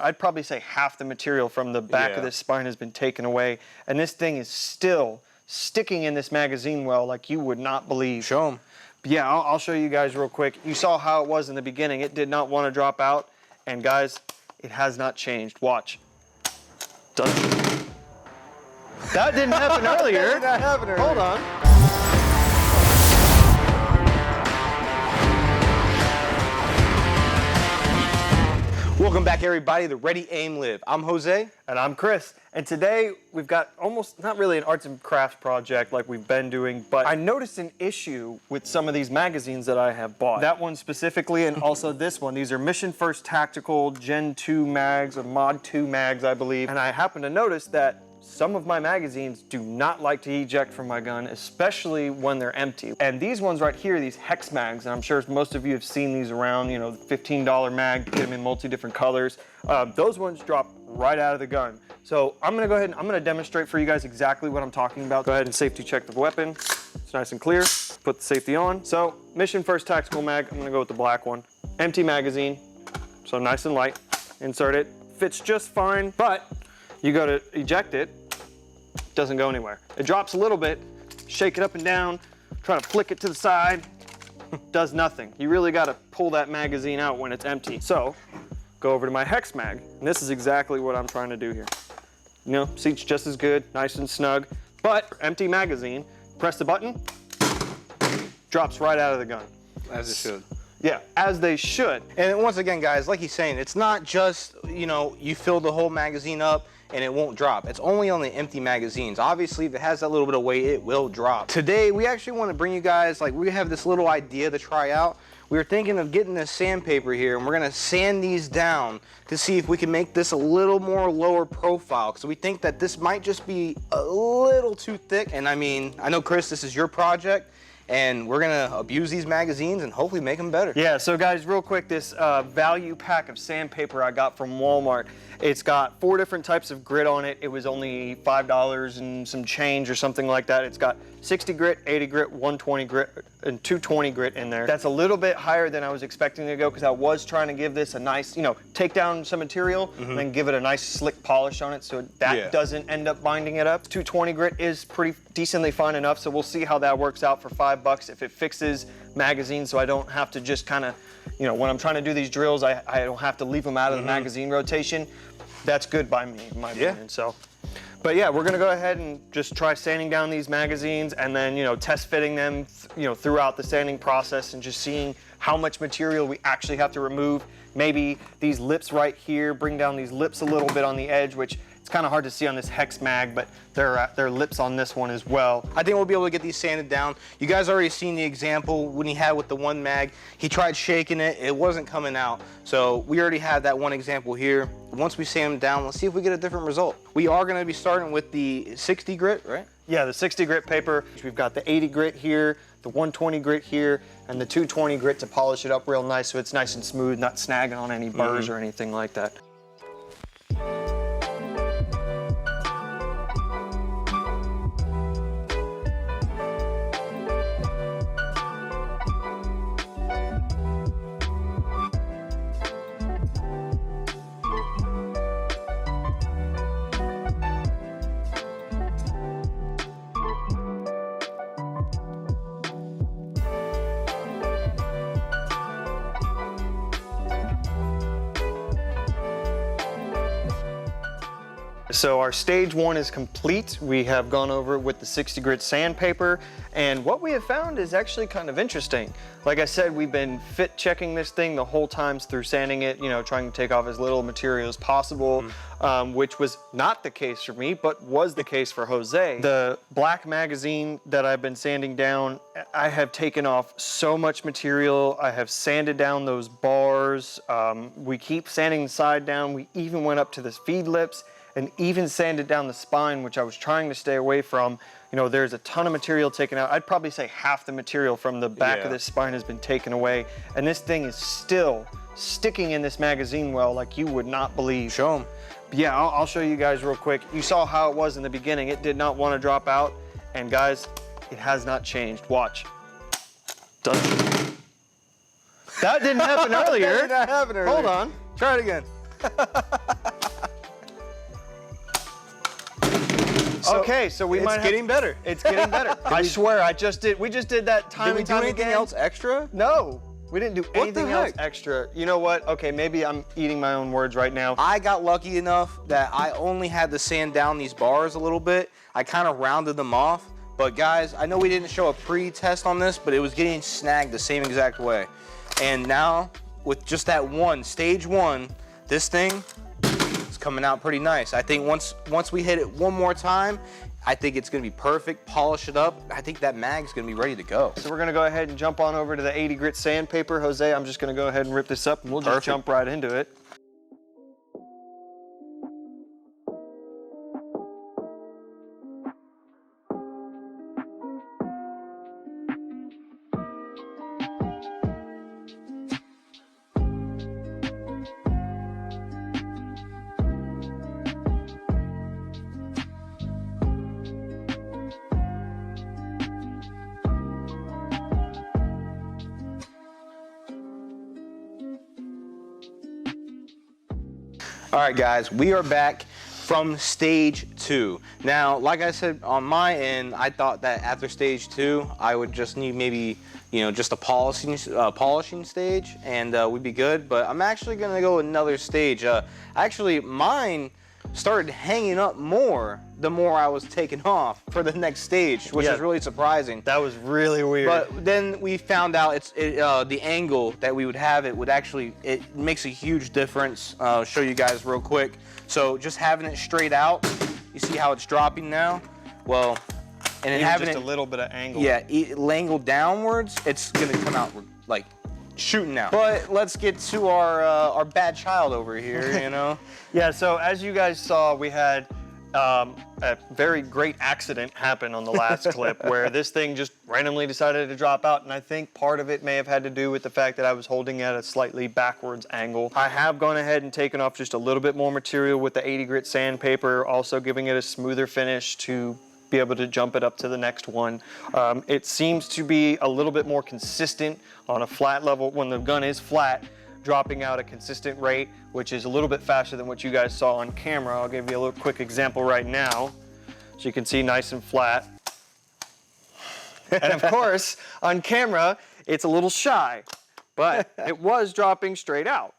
I'd probably say half the material from the back of this spine has been taken away, and this thing is still sticking in this magazine well like you would not believe. Show them. Yeah, I'll show you guys real quick. You saw how it was in the beginning. It did not want to drop out, and guys, it has not changed. Watch. Done. That didn't happen earlier. That did not happen earlier. Hold on. Welcome back, everybody, to Ready, Aim, Live. I'm Jose. And I'm Chris. And today we've got almost not really an arts and crafts project like we've been doing, but I noticed an issue with some of these magazines that I have bought. That one specifically, and also this one. These are Mission First Tactical Gen 2 mags, or Mod 2 mags, I believe. And I happen to notice that some of my magazines do not like to eject from my gun, especially when they're empty. And these ones right here, these hex mags, and I'm sure most of you have seen these around, you know, the $15 mag, get them in multi-different colors. Those ones drop right out of the gun. So I'm gonna go ahead and I'm gonna demonstrate for you guys exactly what I'm talking about. Go ahead and safety check the weapon. It's nice and clear. Put the safety on. So Mission First Tactical mag, I'm gonna go with the black one. Empty magazine, so nice and light. Insert it, fits just fine, but you go to eject it, doesn't go anywhere. It drops a little bit, shake it up and down, try to flick it to the side, does nothing. You really gotta pull that magazine out when it's empty. So, go over to my hex mag, and this is exactly what I'm trying to do here. You know, seat's just as good, nice and snug, but empty magazine, press the button, drops right out of the gun. As it should. Yeah, as they should. And once again, guys, like he's saying, it's not just, you know, you fill the whole magazine up and it won't drop. It's only on the empty magazines. Obviously, if it has that little bit of weight, it will drop. Today, we actually want to bring you guys, like, we have this little idea to try out. We were thinking of getting this sandpaper here, and we're gonna sand these down to see if we can make this a little more lower profile, because we think that this might just be a little too thick. And I mean, I know, Chris, this is your project, and we're gonna abuse these magazines and hopefully make them better. Yeah, so guys, real quick, this value pack of sandpaper I got from Walmart, it's got 4 different types of grit on it. It was only $5 and some change or something like that. It's got 60 grit, 80 grit, 120 grit, and 220 grit in there. That's a little bit higher than I was expecting to go, because I was trying to give this a nice, you know, take down some material and then give it a nice slick polish on it so that doesn't end up binding it up. 220 grit is pretty decently fine enough, so we'll see how that works out for $5 if it fixes magazines so I don't have to just kind of, you know, when I'm trying to do these drills, I don't have to leave them out of the magazine rotation. That's good by me, in my opinion. So, but yeah, we're gonna go ahead and just try sanding down these magazines and then, you know, test fitting them, you know, throughout the sanding process and just seeing how much material we actually have to remove. Maybe these lips right here, bring down these lips a little bit on the edge, which it's kind of hard to see on this hex mag, but there are lips on this one as well. I think we'll be able to get these sanded down. You guys already seen the example when he had with the one mag. He tried shaking it, it wasn't coming out. So we already have that one example here. Once we sand them down, let's see if we get a different result. We are gonna be starting with the 60 grit, right? Yeah, the 60 grit paper. We've got the 80 grit here, the 120 grit here, and the 220 grit to polish it up real nice so it's nice and smooth, not snagging on any burrs or anything like that. So our stage 1 is complete. We have gone over it with the 60 grit sandpaper, and what we have found is actually kind of interesting. Like I said, we've been fit checking this thing the whole time through sanding it, you know, trying to take off as little material as possible, which was not the case for me, but was the case for Jose. The black magazine that I've been sanding down, I have taken off so much material. I have sanded down those bars. We keep sanding the side down. We even went up to the feed lips and even sanded down the spine, which I was trying to stay away from. You know, there's a ton of material taken out. I'd probably say half the material from the back of this spine has been taken away, and this thing is still sticking in this magazine well like you would not believe. Show them. Yeah, I'll show you guys real quick. You saw how it was in the beginning. It did not want to drop out, and guys, it has not changed. Watch. Done. That didn't happen earlier. That did not happen earlier. Hold on. Try it again. Okay, so we might it's getting better. It's getting better. I swear, we just did that time Did we and do time anything again. else extra? No, we didn't do the anything else heck? extra. You know what? Okay, maybe I'm eating my own words right now. I got lucky enough that I only had to sand down these bars a little bit. I kind of rounded them off. But guys, I know we didn't show a pre-test on this, but it was getting snagged the same exact way. And now, with just that stage one, this thing is coming out pretty nice. I think once we hit it one more time, I think it's gonna be perfect, polish it up. I think that mag's gonna be ready to go. So we're gonna go ahead and jump on over to the 80 grit sandpaper. Jose, I'm just gonna go ahead and rip this up and we'll just jump right into it. All right, guys, we are back from stage 2. Now, like I said, on my end, I thought that after stage 2, I would just need maybe, just a polishing stage, and we'd be good. But I'm actually gonna go another stage. Actually, mine started hanging up more the more I was taking off for the next stage, which is really surprising. That was really weird. But then we found out the angle that we would have it makes a huge difference. I'll show you guys real quick. So just having it straight out, you see how it's dropping now? Well, and then having just a little bit of angle. Yeah, angled downwards, it's gonna come out like shooting out. But let's get to our bad child over here, Yeah, so as you guys saw, we had a very great accident happen on the last clip where this thing just randomly decided to drop out, and I think part of it may have had to do with the fact that I was holding at a slightly backwards angle. I have gone ahead and taken off just a little bit more material with the 80 grit sandpaper, also giving it a smoother finish to be able to jump it up to the next one. It seems to be a little bit more consistent on a flat level when the gun is flat, dropping out a consistent rate, which is a little bit faster than what you guys saw on camera. I'll give you a little quick example right now. So you can see nice and flat. And of course, on camera, it's a little shy, but it was dropping straight out.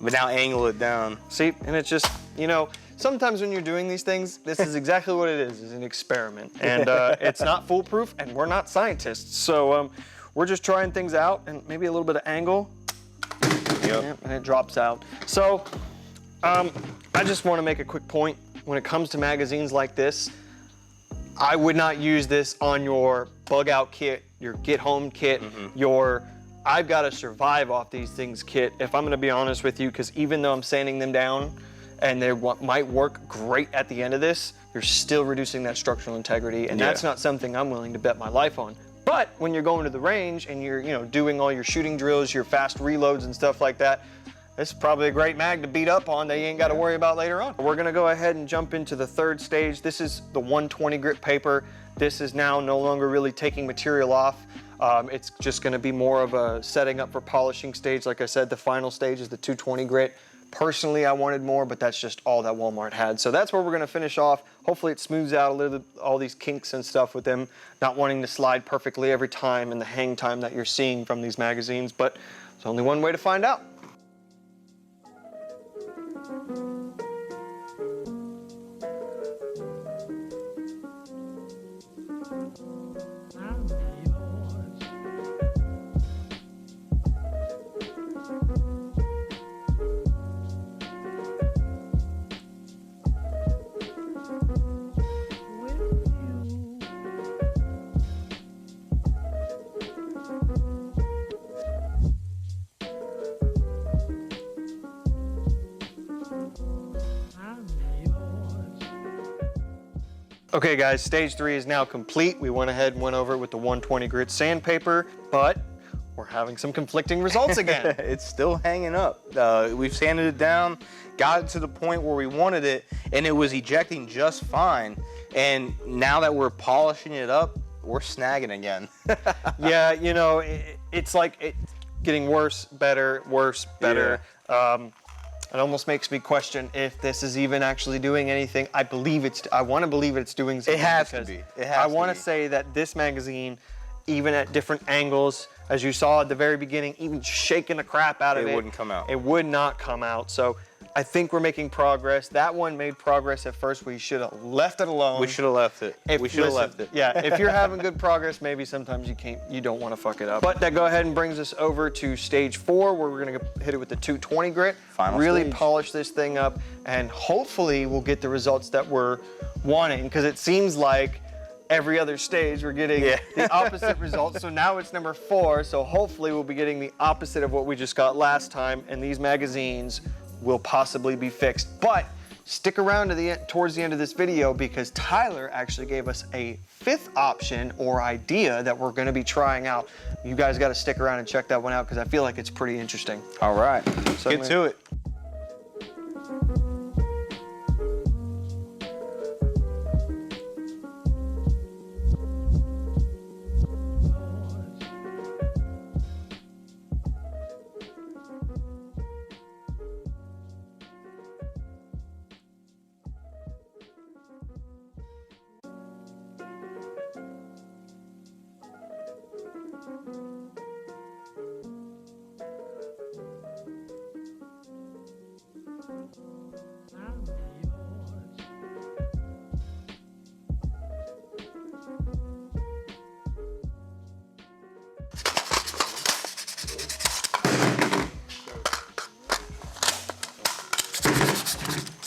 But now angle it down. See, and it's just, sometimes when you're doing these things, this is exactly what it is an experiment. And it's not foolproof, and we're not scientists. So we're just trying things out, and maybe a little bit of angle. Yep, and it drops out. So I just want to make a quick point. When it comes to magazines like this, I would not use this on your bug out kit, your get home kit, your I've got to survive off these things kit, if I'm going to be honest with you, because even though I'm sanding them down and they might work great at the end of this, you're still reducing that structural integrity, and that's not something I'm willing to bet my life on. But when you're going to the range and you're doing all your shooting drills, your fast reloads and stuff like that, this is probably a great mag to beat up on that you ain't got to worry about later on. We're gonna go ahead and jump into the third stage. This is the 120 grit paper. This is now no longer really taking material off. It's just gonna be more of a setting up for polishing stage. Like I said, the final stage is the 220 grit. Personally, I wanted more, but that's just all that Walmart had. So that's where we're gonna finish off. Hopefully it smooths out a little bit, all these kinks and stuff with them not wanting to slide perfectly every time and the hang time that you're seeing from these magazines, but there's only one way to find out. Okay guys, stage 3 is now complete. We went ahead and went over it with the 120 grit sandpaper, but we're having some conflicting results again. It's still hanging up. We've sanded it down, got it to the point where we wanted it, and it was ejecting just fine. And now that we're polishing it up, we're snagging again. Yeah, it's like getting worse, better, worse, better. Yeah. It almost makes me question if this is even actually doing anything. I want to believe it's doing something. It has to be. It has I to want be. to say that this magazine, even at different angles, as you saw at the very beginning, even shaking the crap out of it, it wouldn't come out. It would not come out. So I think we're making progress. That one made progress at first. We should have left it alone. We should have left it. We should have left it. Yeah, if you're having good progress, maybe sometimes you don't want to fuck it up. But that go ahead and brings us over to stage 4, where we're gonna hit it with the 220 grit. Really stage. polish this thing up, and hopefully we'll get the results that we're wanting, because it seems like every other stage we're getting the opposite results. So now it's number 4, so hopefully we'll be getting the opposite of what we just got last time, and these magazines will possibly be fixed. But stick around to towards the end of this video, because Tyler actually gave us a 5th option or idea that we're gonna be trying out. You guys gotta stick around and check that one out, because I feel like it's pretty interesting. All right, So get to it.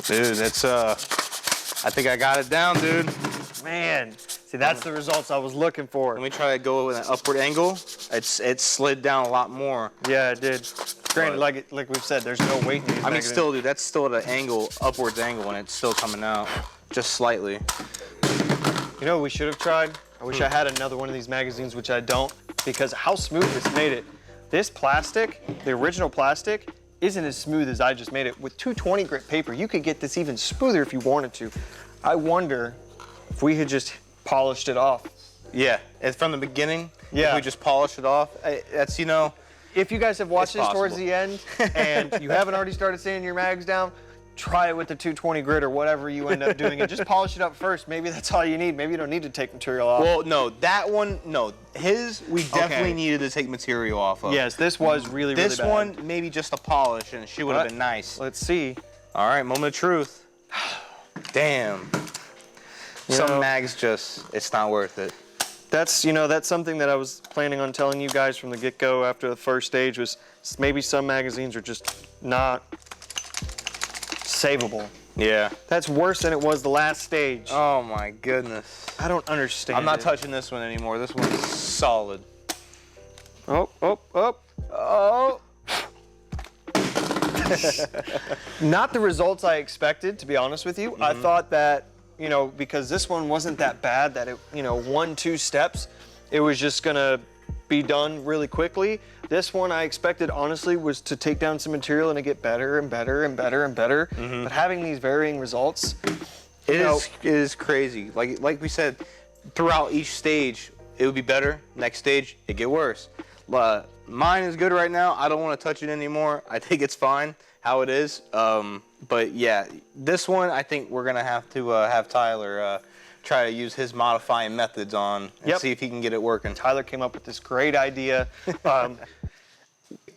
Dude, that's I think I got it down, dude. Man, see, that's the results I was looking for. Let me try to go with an upward angle. It slid down a lot more. Yeah, it did. Granted, like we've said, there's no weight in these I mean, magazines. still, dude, that's still at an angle, upwards angle, and it's still coming out, just slightly. You know what we should have tried? I wish I had another one of these magazines, which I don't, because how smooth this made it. This plastic, the original plastic, isn't as smooth as I just made it. With 220 grit paper, you could get this even smoother if you wanted to. I wonder if we had just polished it off. Yeah, it's from the beginning. Yeah. If we just polish it off, that's, you know. If you guys have watched It's this towards possible. the end and you haven't already started sanding your mags down, try it with the 220 grit or whatever you end up doing, and just polish it up first. Maybe that's all you need. Maybe you don't need to take material off. Well, no, that one, no. His, we definitely needed to take material off of. Yes, this was really, really bad. This one, maybe just a polish, and she would have been nice. Let's see. All right, moment of truth. Damn. Some mags just, it's not worth it. That's, that's something that I was planning on telling you guys from the get-go after the first stage, was maybe some magazines are just not savable. Yeah. That's worse than it was the last stage. Oh my goodness. I don't understand. I'm not it. touching this one anymore. This one's solid. Oh, oh, oh, oh. Not the results I expected, to be honest with you. I thought that, because this one wasn't that bad, that it, 1-2 steps, it was just gonna be done really quickly. This one I expected, honestly, was to take down some material and to get better and better and better and better. But having these varying results, It is crazy. Like we said, throughout each stage, it would be better. Next stage, it get worse. Mine is good right now. I don't want to touch it anymore. I think it's fine how it is. But yeah, this one, I think we're gonna have to have Tyler try to use his modifying methods on and see if he can get it working. Tyler came up with this great idea.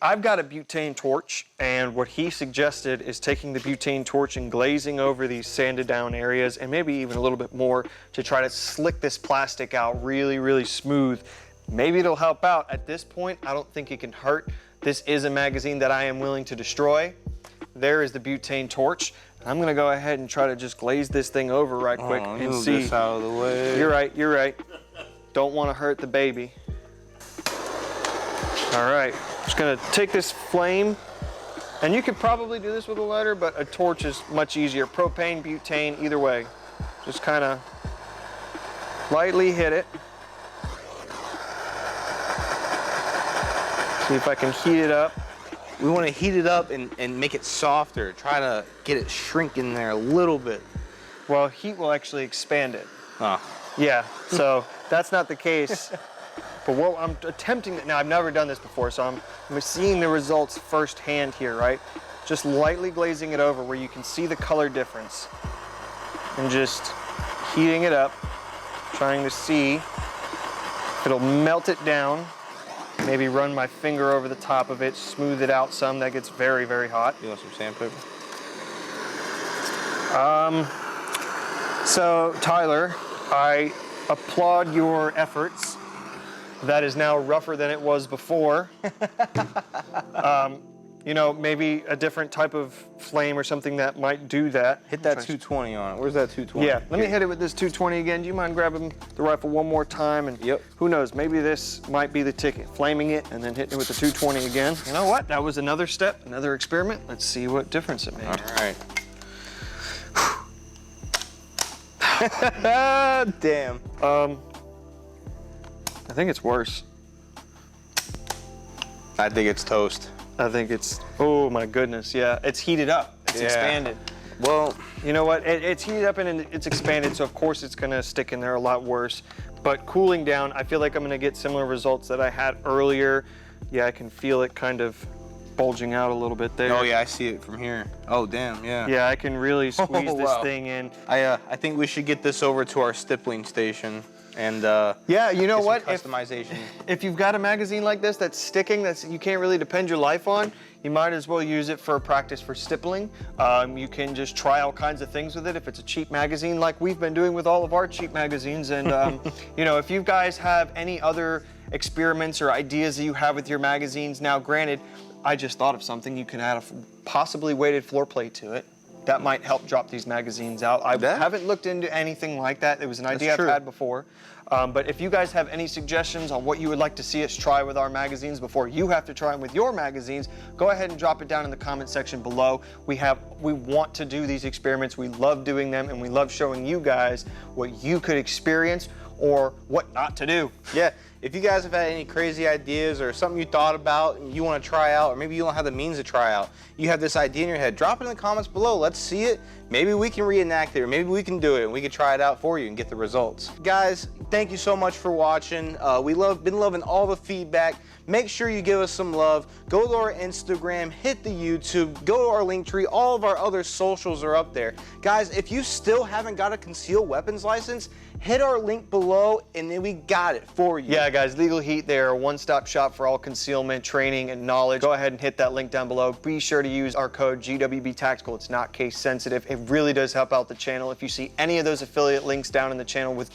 I've got a butane torch, and what he suggested is taking the butane torch and glazing over these sanded down areas, and maybe even a little bit more, to try to slick this plastic out really, really smooth. Maybe it'll help out. At this point, I don't think it can hurt. This is a magazine that I am willing to destroy. There is the butane torch. I'm gonna go ahead and try to just glaze this thing over right quick and move see. this out of the way. You're right, you're right. Don't want to hurt the baby. All right, just gonna take this flame, and you could probably do this with a lighter, but a torch is much easier. Propane, butane, either way. Just kind of lightly hit it. See if I can heat it up. We want to heat it up and make it softer. Try to get it shrink in there a little bit. Well, heat will actually expand it. Oh. Yeah, so that's not the case. But what I'm attempting, now I've never done this before, so I'm seeing the results firsthand here, right? just lightly glazing it over where you can see the color difference. And just heating it up, trying to see if it'll melt it down. Maybe run my finger over the top of it, smooth it out some. That gets very, very hot. You want some sandpaper? So Tyler, I applaud your efforts. That is now rougher than it was before. You know, maybe a different type of flame or something that might do that. Hit that 220 on it. Where's that 220? Yeah, let me hit it with this 220 again. Do you mind grabbing the rifle one more time? And yep. Who knows, maybe this might be the ticket. Flaming it and then hitting it with the 220 again. You know what? That was another step, another experiment. Let's see what difference it made. All right. Damn. I think it's worse. I think it's toast. I think it's, oh my goodness, yeah. It's heated up, it's expanded. Well, you know what, it's heated up and it's expanded, so of course it's gonna stick in there a lot worse. But cooling down, I feel like I'm gonna get similar results that I had earlier. Yeah, I can feel it kind of bulging out a little bit there. Oh yeah, I see it from here. Oh damn, yeah. Yeah, I can really squeeze this thing in. I think we should get this over to our stippling station and yeah, you know what? Customization. If you've got a magazine like this that's sticking, that's you can't really depend your life on, you might as well use it for practice for stippling. You can just try all kinds of things with it if it's a cheap magazine like we've been doing with all of our cheap magazines. And you know, if you guys have any other experiments or ideas that you have with your magazines, now granted, I just thought of something. You can add a possibly weighted floor plate to it. That might help drop these magazines out. I haven't looked into anything like that. It was an idea I've had before. But if you guys have any suggestions on what you would like to see us try with our magazines before you have to try them with your magazines, go ahead and drop it down in the comment section below. We want to do these experiments. We love doing them, and we love showing you guys what you could experience or what not to do. Yeah. If you guys have had any crazy ideas or something you thought about and you want to try out, or maybe you don't have the means to try out, you have this idea in your head, drop it in the comments below. Let's see it. Maybe we can reenact it, or maybe we can do it and we can try it out for you and get the results. Guys, thank you so much for watching. Been loving all the feedback. Make sure you give us some love. Go to our Instagram, hit the YouTube, go to our Linktree. All of our other socials are up there. Guys, if you still haven't got a concealed weapons license, hit our link below and then we got it for you. Yeah, guys, Legal Heat, they're a one-stop shop for all concealment, training, and knowledge. Go ahead and hit that link down below. Be sure to use our code GWB Tactical. It's not case sensitive. It really does help out the channel. If you see any of those affiliate links down in the channel with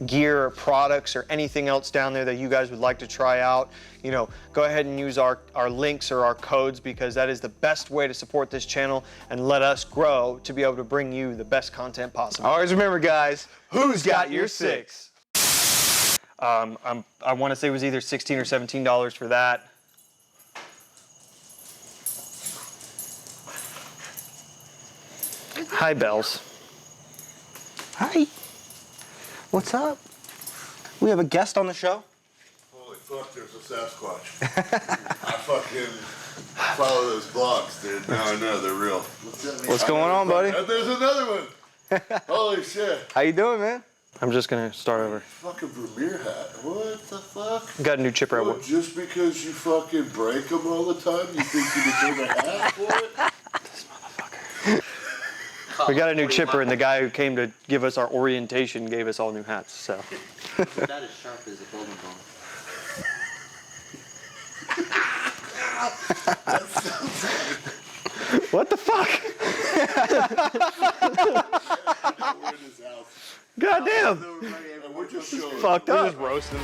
gear or products or anything else down there that you guys would like to try out, you know, go ahead and use our links or our codes, because that is the best way to support this channel and let us grow to be able to bring you the best content possible. Always remember, guys, who's got your six? I want to say it was either $16 or $17 for that. Hi, Bells. Hi. What's up? We have a guest on the show. Holy fuck, there's a Sasquatch. I fucking follow those blogs, dude. Now I know they're real. What's going on, buddy? And there's another one. Holy shit. How you doing, man? I'm just going to start over. Fucking Vermeer hat. What the fuck? Got a new chipper at work. Just because you fucking break them all the time, you think you deserve a hat for it? This motherfucker. We got a new chipper, and the guy who came to give us our orientation gave us all new hats, so. It's not as sharp as a bowling ball. What the fuck? We're in his house. God damn. And we're just showing. Fucked We're up. just roasting.